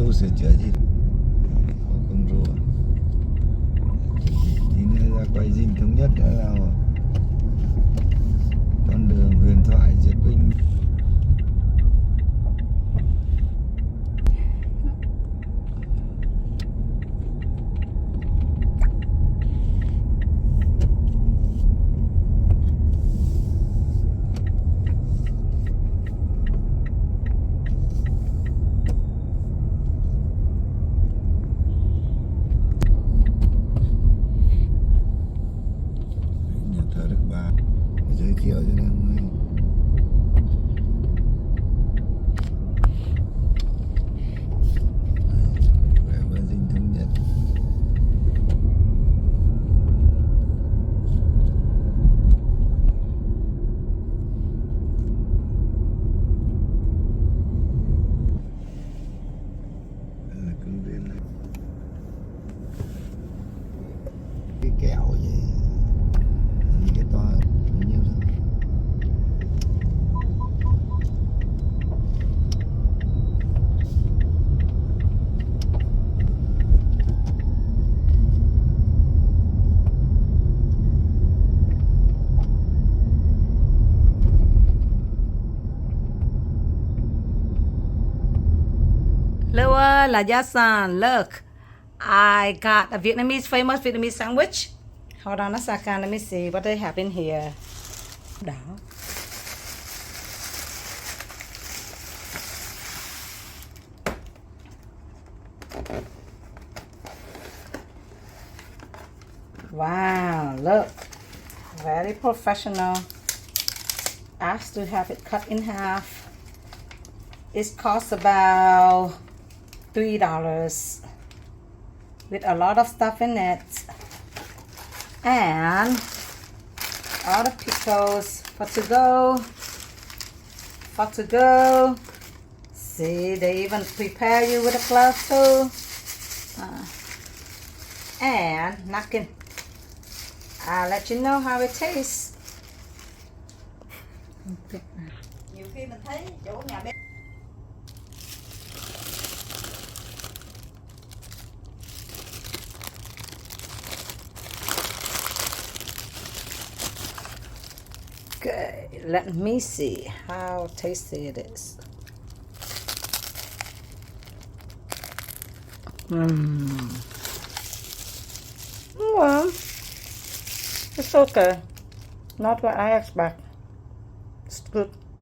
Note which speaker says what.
Speaker 1: tu sửa chữa gì họ không rùa tí nữa ra quay dinh thống nhất đã là con đường huyền thoại Diệp Vinh. Nhà thờ Đức Bà giới thiệu cho em về với dinh thống nhất. Đây là công viên này, cái kẹo gì cái to bao nhiêu rồi.
Speaker 2: Lower La Yasan, look, I got a famous Vietnamese sandwich. Hold on a second, let me see what they have in here. Đó. Wow, look, very professional. Asked to have it cut in half. It costs about $3 with a lot of stuff in it, and all the pickles for to go. See, they even prepare you with a glove too. And napkin. I'll let you know how it tastes. Nhiều khi mình thấy chỗ nhà bếp Okay, let me see how tasty it is. Well, it's okay. Not what I expect. It's good.